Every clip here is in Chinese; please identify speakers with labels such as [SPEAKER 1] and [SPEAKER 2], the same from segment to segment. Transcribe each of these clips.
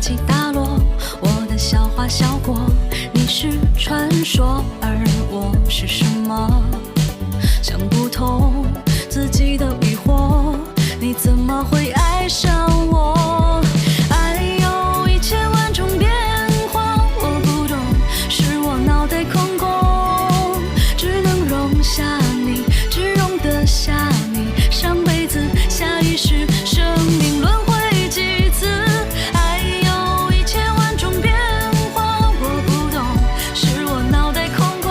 [SPEAKER 1] 起大落，我的小花小果，你是传说，而我是什么？想不通自己的疑惑，你怎么会爱上我？爱有一千万种变化，我不懂，是我脑袋空空，只能容下你，只容得下你，上辈子下一世，生命轮回几次？爱有一千万种变化，我不懂，是我脑袋空空，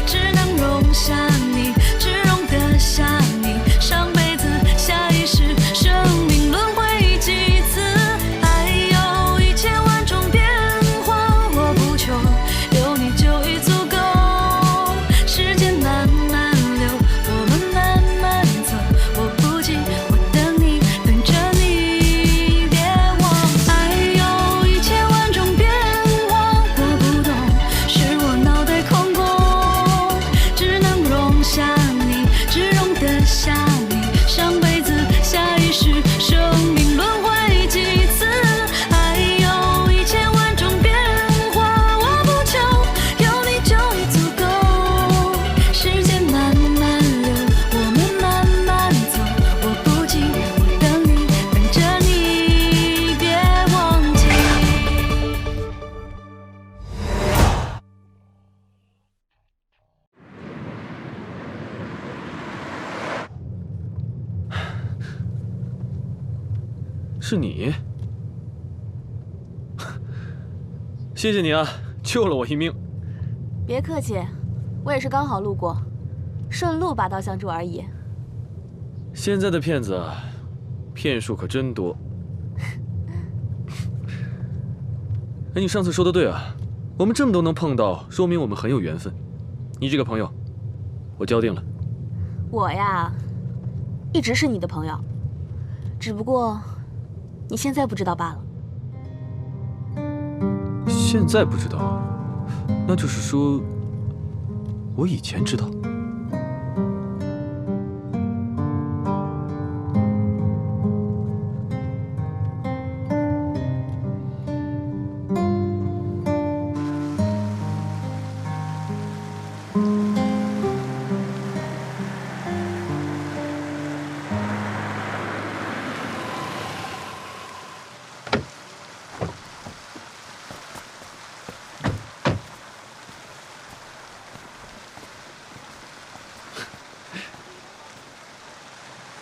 [SPEAKER 1] 只能容下你，只容得下你，上辈子下一世，生命轮回几次？爱有一千万种变化，我不求有你就已足够。时间慢慢流，我们慢慢走，我不急，我等你，等着你，别忘。爱有一千万种变化，我不懂，是我脑袋空空，只能容下你，只容得下你，上辈子下一世，生命轮回几次？爱有一千万种变化，我不求有你就已足够。时间慢慢流，我们慢慢走，我不急，我等你，等着你，别忘记。
[SPEAKER 2] 是你？谢谢你啊，救了我一命。
[SPEAKER 3] 别客气，我也是刚好路过，顺路拔刀相助而已。
[SPEAKER 2] 现在的骗子啊，骗术可真多。哎，你上次说的对啊，我们这么都能碰到，说明我们很有缘分。你这个朋友，我交定了。
[SPEAKER 3] 我呀，一直是你的朋友，只不过你现在不知道罢了。
[SPEAKER 2] 现在不知道，那就是说，我以前知道。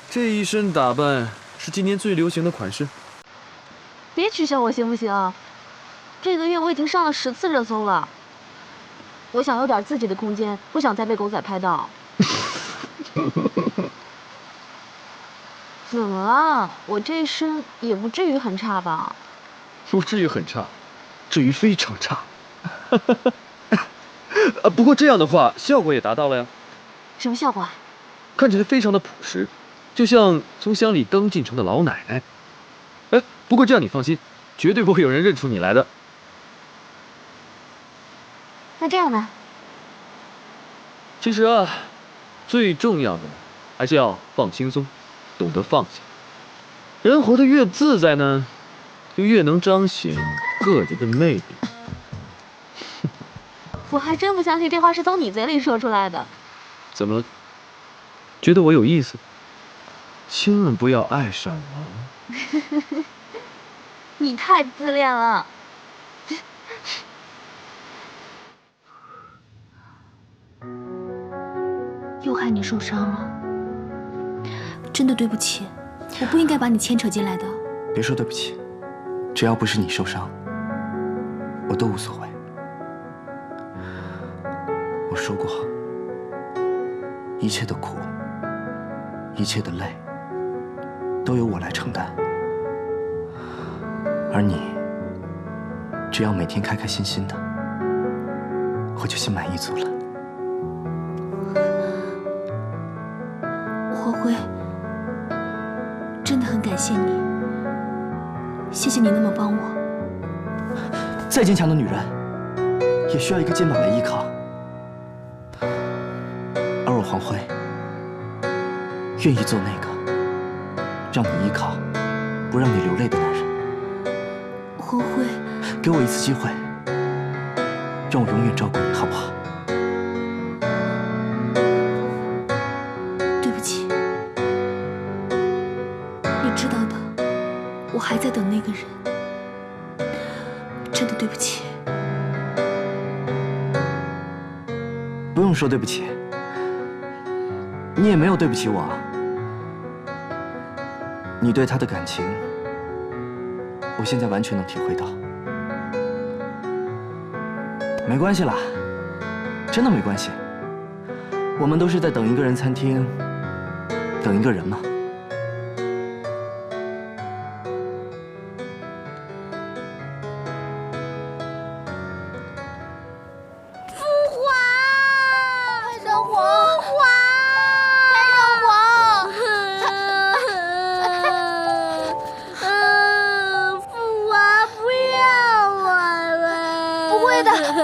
[SPEAKER 2] 这一身打扮是今年最流行的款式。
[SPEAKER 3] 别取笑我行不行？这个月我已经上了10次热搜了。我想有点自己的空间，不想再被狗仔拍到。怎么了？我这身也不至于很差吧？
[SPEAKER 2] 不至于很差，至于非常差。不过这样的话，效果也达到了呀。
[SPEAKER 3] 什么效果啊？
[SPEAKER 2] 看起来非常的朴实，就像从乡里刚进城的老奶奶。哎，不过这样你放心，绝对不会有人认出你来的。
[SPEAKER 3] 那这样呢？
[SPEAKER 2] 其实啊，最重要的还是要放轻松，懂得放下。人活得越自在呢，就越能彰显个人的魅力。
[SPEAKER 3] 我还真不相信这话是从你嘴里说出来的。
[SPEAKER 2] 怎么了？觉得我有意思？千万不要爱上我。
[SPEAKER 3] 你太自恋了。
[SPEAKER 4] 又害你受伤了，真的对不起，我不应该把你牵扯进来的。
[SPEAKER 5] 别说对不起，只要不是你受伤，我都无所谓。我说过，一切的苦，一切的累，都由我来承担。而你，只要每天开开心心的，我就心满意足了。
[SPEAKER 4] 火辉，真的很感谢你，谢谢你那么帮我。
[SPEAKER 5] 再坚强的女人，也需要一个肩膀来依靠。而我黄辉，愿意做那个让你依靠、不让你流泪的男人。
[SPEAKER 4] 后会。
[SPEAKER 5] 给我一次机会，让我永远照顾你，好不好？
[SPEAKER 4] 对不起，你知道的，我还在等那个人。真的对不起。
[SPEAKER 5] 不用说对不起，你也没有对不起我啊。你对他的感情，我现在完全能体会到。没关系啦，真的没关系。我们都是在等一个人餐厅，等一个人嘛。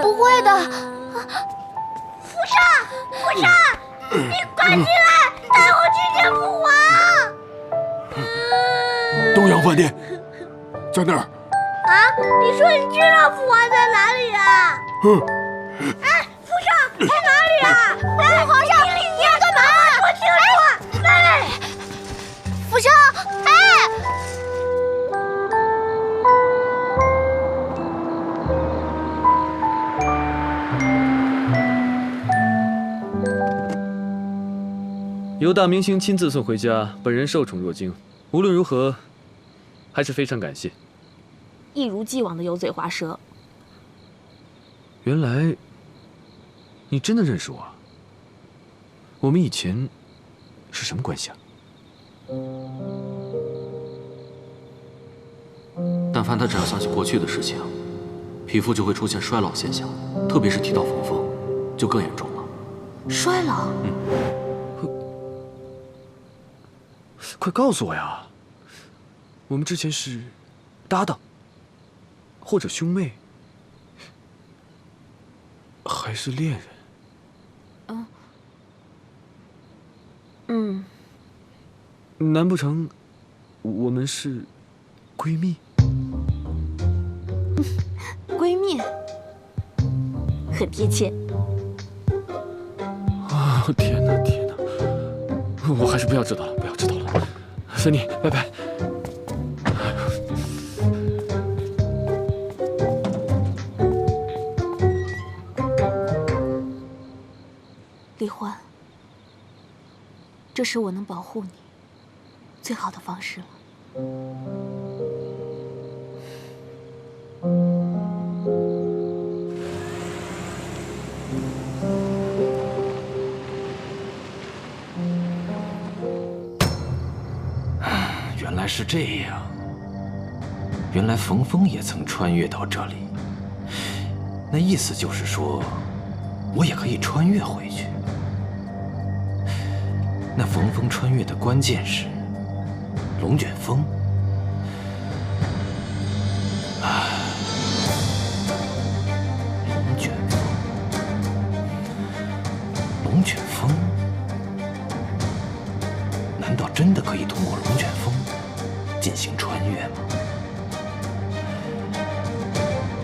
[SPEAKER 6] 不会的，福少，福少，你快进来，带我去见父王。
[SPEAKER 7] 东阳饭店，在那儿。
[SPEAKER 6] 啊，你说你知道父王在哪里啊？哎，福少在哪里啊？哎，皇上，你要干嘛？说清楚！哎，福少，哎。
[SPEAKER 2] 由大明星亲自送回家，本人受宠若惊。无论如何，还是非常感谢。
[SPEAKER 3] 一如既往的油嘴滑舌。
[SPEAKER 2] 原来你真的认识我啊？我们以前是什么关系啊？
[SPEAKER 8] 但凡他只要想起过去的事情，皮肤就会出现衰老现象，特别是提到冯峰，就更严重了。
[SPEAKER 3] 衰老？
[SPEAKER 2] 快告诉我呀！我们之前是搭档，或者兄妹，还是恋人？难不成我们是闺蜜？
[SPEAKER 3] 闺蜜，很贴切。
[SPEAKER 2] 啊！天哪，天哪！我还是不要知道了，不要知道了。芬妮，拜拜。
[SPEAKER 4] 李欢，这是我能保护你最好的方式了。
[SPEAKER 9] 原来是这样，原来冯峰也曾穿越到这里，那意思就是说，我也可以穿越回去。那冯峰穿越的关键是龙卷风。龙卷风，龙卷风，难道真的可以通过龙卷风进行穿越吗？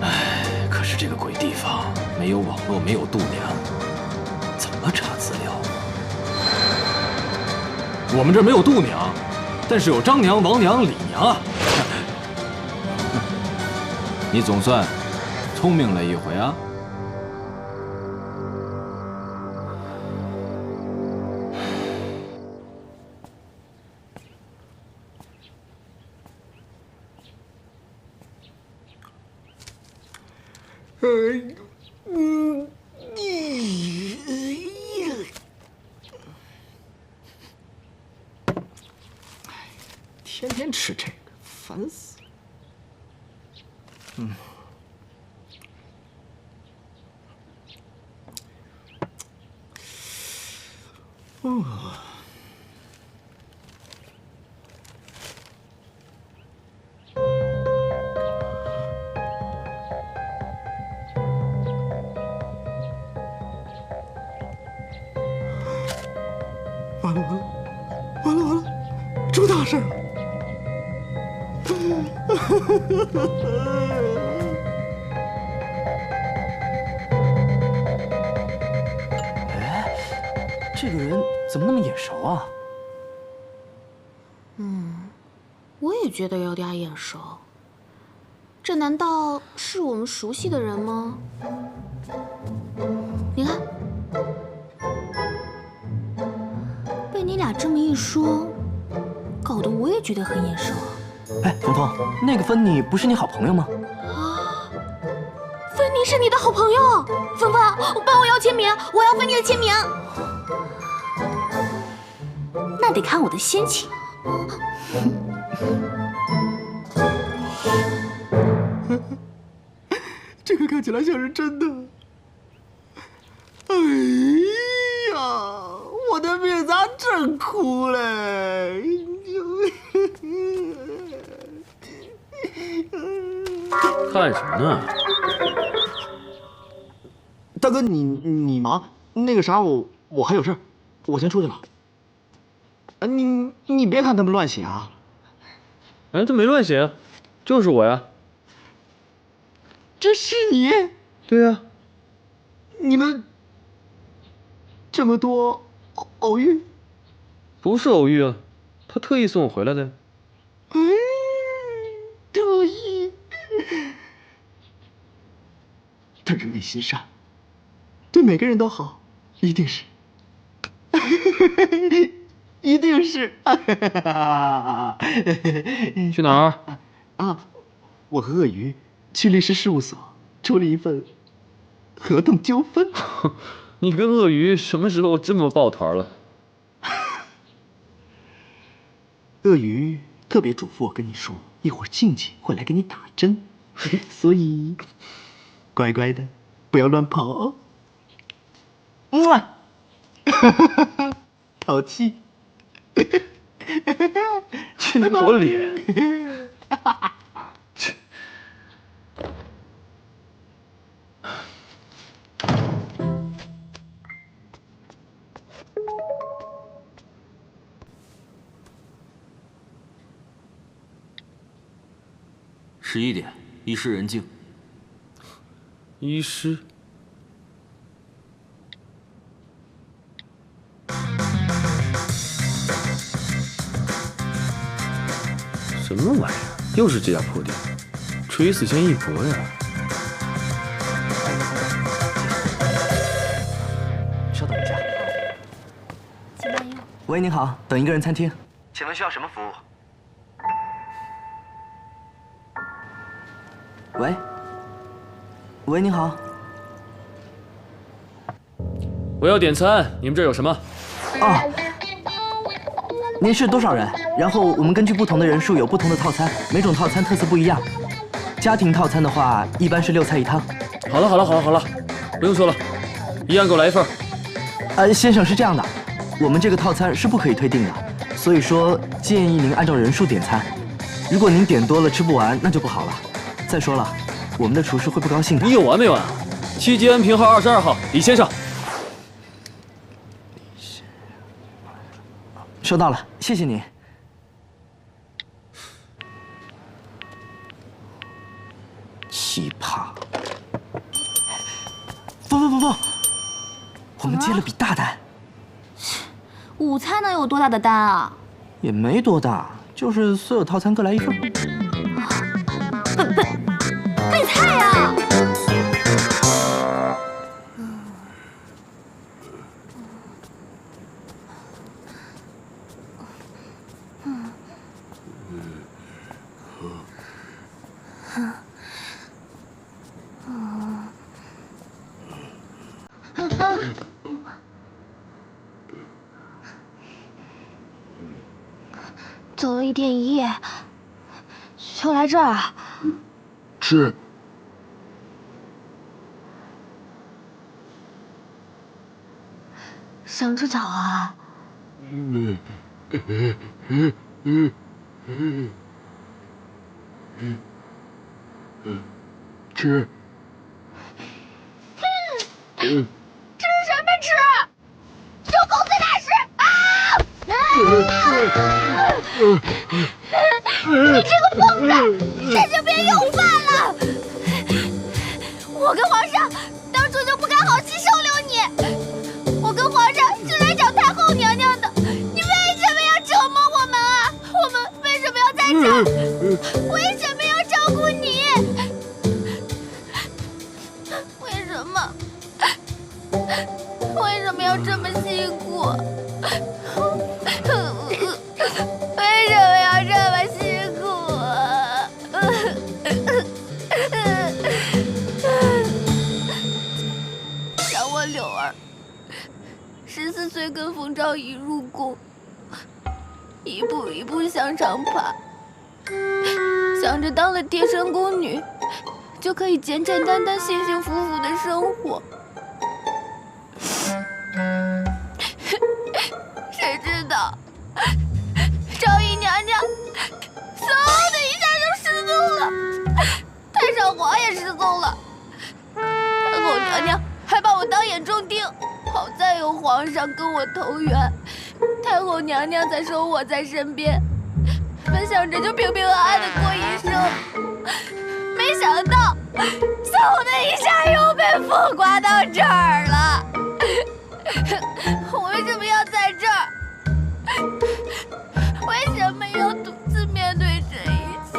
[SPEAKER 9] 唉，可是这个鬼地方没有网络，没有度量，怎么查资料？
[SPEAKER 8] 我们这儿没有度娘，但是有张娘、王娘、李娘啊。
[SPEAKER 9] 你总算聪明了一回啊！天天吃这个，烦死了。
[SPEAKER 7] 完了完了完了完了，出大事了！
[SPEAKER 5] 这个人怎么那么眼熟啊？
[SPEAKER 3] 我也觉得有点眼熟。这难道是我们熟悉的人吗？你看，被你俩这么一说，搞得我也觉得很眼熟。
[SPEAKER 5] 哎，彤彤，那个芬妮不是你好朋友吗？
[SPEAKER 3] 芬妮是你的好朋友，芬芬，帮我要签名，我要芬妮的签名。
[SPEAKER 4] 那得看我的心情。
[SPEAKER 7] 这个看起来像是真的。哎呀，我的命咋真苦嘞！
[SPEAKER 2] 看什么呢？
[SPEAKER 7] 大哥，你忙，那个啥，我还有事儿，我先出去了。你别看他们乱写啊。
[SPEAKER 2] 哎，他没乱写，就是我呀。
[SPEAKER 7] 这是你？
[SPEAKER 2] 对呀。
[SPEAKER 7] 你们这么多偶遇？
[SPEAKER 2] 不是偶遇啊，他特意送我回来的。
[SPEAKER 7] 特意。他人美心善，对每个人都好，一定是。一定是。
[SPEAKER 2] 去哪儿？
[SPEAKER 7] 啊，我和鳄鱼去律师事务所处理一份合同纠纷。
[SPEAKER 2] 你跟鳄鱼什么时候这么抱团了？
[SPEAKER 7] 鳄鱼特别嘱咐我跟你说，一会儿静静会来给你打针，所以乖乖的，不要乱跑哦。淘气。
[SPEAKER 2] 亲我脸。
[SPEAKER 8] 11点，医师人静。
[SPEAKER 2] 医师？什么玩意儿？又是这家破店，垂死先一搏呀！
[SPEAKER 5] 稍等一下。
[SPEAKER 4] 请慢用。
[SPEAKER 5] 喂，您好，等一个人餐厅，请问需要什么服务？喂，喂，您好。
[SPEAKER 2] 我要点餐，你们这儿有什么？
[SPEAKER 5] 哦，您是多少人？然后我们根据不同的人数有不同的套餐，每种套餐特色不一样。家庭套餐的话，一般是6菜1汤。
[SPEAKER 2] 好了，不用说了，一样给我来一份。
[SPEAKER 5] 先生是这样的，我们这个套餐是不可以退订的，所以说建议您按照人数点餐。如果您点多了吃不完，那就不好了。再说了，我们的厨师会不高兴的。
[SPEAKER 2] 你有完没完？7街安平号22号，李先生。
[SPEAKER 5] 收到了，谢谢您。奇葩！不，我们接了笔大单。
[SPEAKER 3] 午餐能有多大的单啊？
[SPEAKER 5] 也没多大，就是所有套餐各来一份。
[SPEAKER 3] 备菜呀！走了1天1夜，就来这儿。
[SPEAKER 7] 吃。
[SPEAKER 3] 想吃草啊？
[SPEAKER 7] 吃。
[SPEAKER 6] 吃什么吃？有狗在哪吃啊！你这个疯子，这就别用饭了！我跟皇上当初就不敢好气收留你，我跟皇上就来找为什么要这么辛苦啊？想我柳儿，14岁跟冯昭仪入宫，一步一步向上爬，想着当了贴身宫女，就可以简简单单、幸幸福福的生活。谁知道，昭仪娘娘嗖的一下就失踪了，太上皇也失踪了，太后娘娘还把我当眼中钉。好在有皇上跟我投缘，太后娘娘才收我在身边，本想着就平平安安的过一生，没想到嗖的一下又被风刮到这儿了。我为什么要在这儿？为什么要独自面对这一切？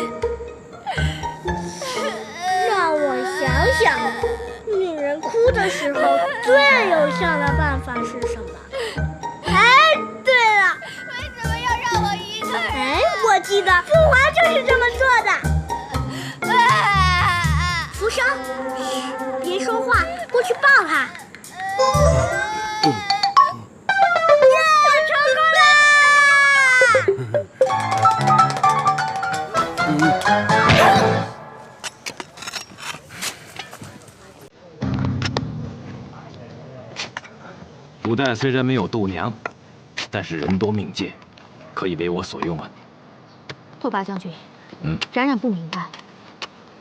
[SPEAKER 10] 让我想想，女人哭的时候最有效的办法是什么？哎，对了，
[SPEAKER 6] 为什么要让我一个人？
[SPEAKER 10] 哎，我记得父皇就是这么做的。福生，别说话，过去抱他。
[SPEAKER 9] 古代虽然没有度娘，但是人多命贱，可以为我所用啊。
[SPEAKER 3] 拓跋将军，冉冉不明白，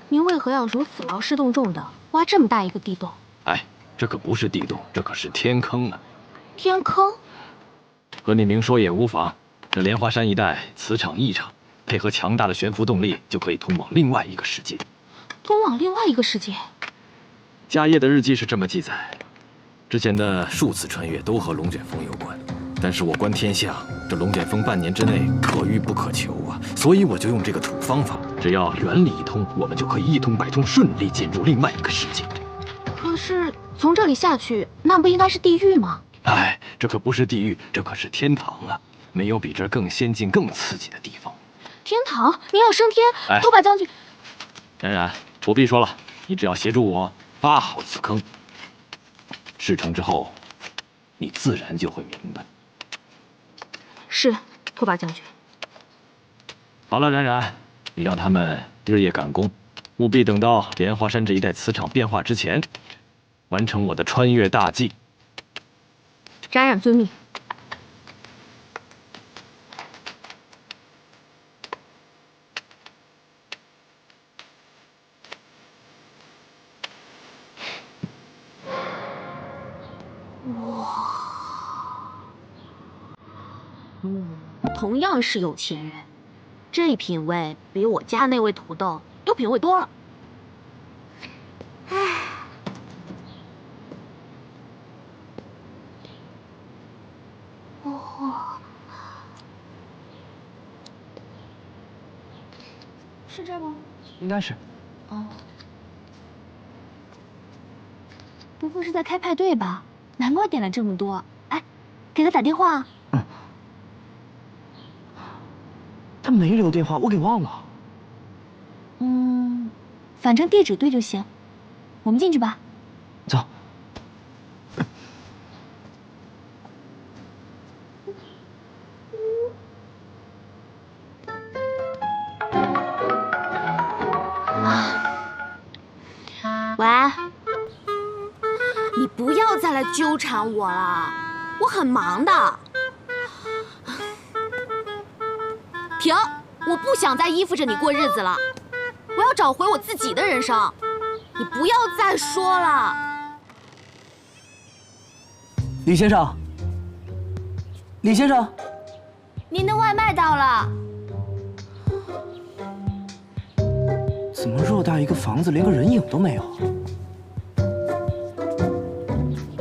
[SPEAKER 3] 您为何要如此劳师动众的挖这么大一个地洞？
[SPEAKER 9] 哎，这可不是地洞，这可是天坑啊！
[SPEAKER 3] 天坑？
[SPEAKER 9] 和你明说也无妨。这莲花山一带磁场异常，配合强大的悬浮动力，就可以通往另外一个世界。
[SPEAKER 3] 通往另外一个世界？
[SPEAKER 9] 迦叶的日记是这么记载。之前的数次穿越都和龙卷风有关，但是我观天象，这龙卷风半年之内可遇不可求啊，所以我就用这个土方法，只要原理一通，我们就可以一通百通，顺利进入另外一个世界。
[SPEAKER 3] 可是从这里下去，那不应该是地狱吗？
[SPEAKER 9] 哎，这可不是地狱，这可是天堂啊！没有比这更先进、更刺激的地方。
[SPEAKER 3] 天堂？您要升天？
[SPEAKER 9] 哎，
[SPEAKER 3] 拓跋将军，
[SPEAKER 9] 冉冉，不必说了，你只要协助我挖好此坑。事成之后，你自然就会明白。
[SPEAKER 3] 是，拓跋将军。
[SPEAKER 9] 好了，冉冉，你让他们日夜赶工，务必等到莲花山这一带磁场变化之前，完成我的穿越大计。
[SPEAKER 3] 冉冉遵命。同样是有钱人，这品味比我家那位土豆有品味多了。唉，是这吗？
[SPEAKER 5] 应该是。
[SPEAKER 3] 哦，不会是在开派对吧？难怪点了这么多。哎，给他打电话啊。
[SPEAKER 5] 他没留电话，我给忘了。
[SPEAKER 3] 反正地址对就行。我们进去吧。
[SPEAKER 5] 走。
[SPEAKER 3] 喂，你不要再来纠缠我了，我很忙的。停！我不想再依附着你过日子了，我要找回我自己的人生。你不要再说了。
[SPEAKER 5] 李先生，李先生，
[SPEAKER 3] 您的外卖到了。
[SPEAKER 5] 怎么偌大一个房子连个人影都没有？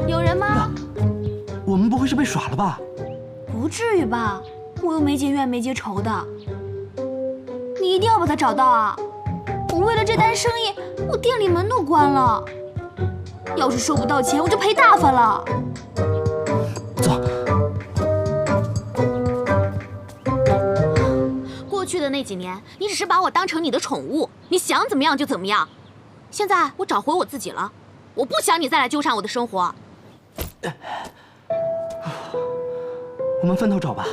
[SPEAKER 3] 有人吗？
[SPEAKER 5] 我们不会是被耍了吧？
[SPEAKER 3] 不至于吧，我又没结怨没结仇的。你一定要把他找到啊！我为了这单生意，我店里门都关了。要是收不到钱，我就赔大发了。
[SPEAKER 5] 走。
[SPEAKER 11] 那几年，你只是把我当成你的宠物，你想怎么样就怎么样。现在我找回我自己了，我不想你再来纠缠我的生活。
[SPEAKER 5] 我们分头找吧。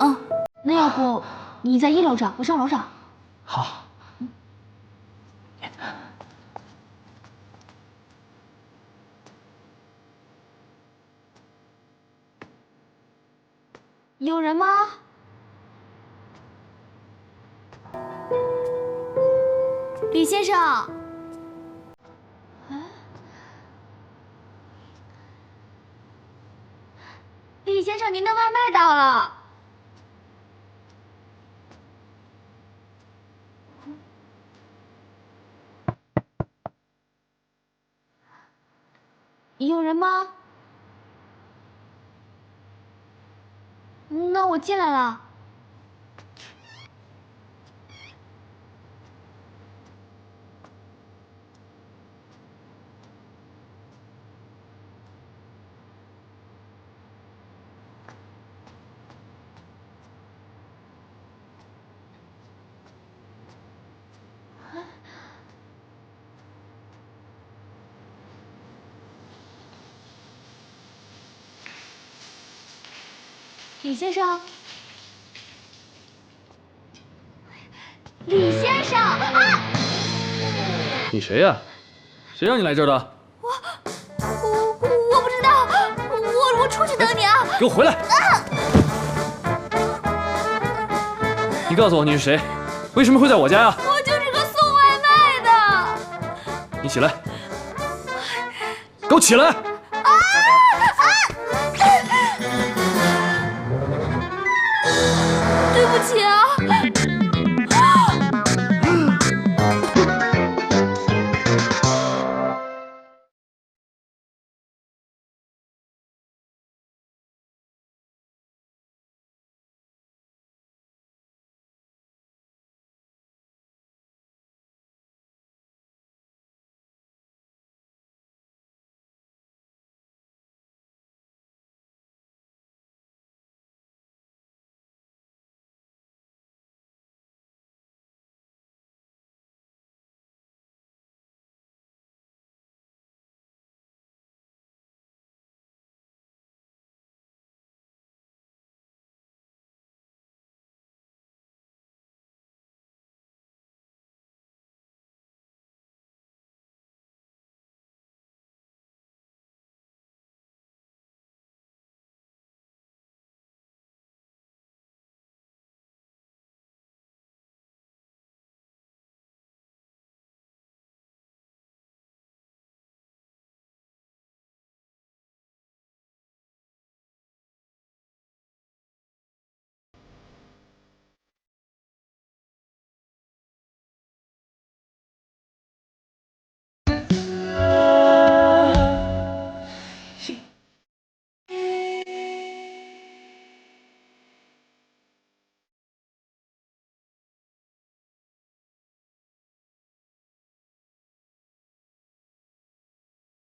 [SPEAKER 3] 嗯，那要不你在1楼找，我上楼找。
[SPEAKER 5] 好。
[SPEAKER 3] 有人吗？李先生。李先生，您的外卖到了。有人吗？那我进来了。李先生，李先生啊！
[SPEAKER 2] 你谁呀？谁让你来这儿的？
[SPEAKER 11] 我不知道，我出去等你啊！
[SPEAKER 2] 给我回来！你告诉我你是谁？为什么会在我家呀？
[SPEAKER 11] 我就是个送外卖的。
[SPEAKER 2] 你起来，给我起来！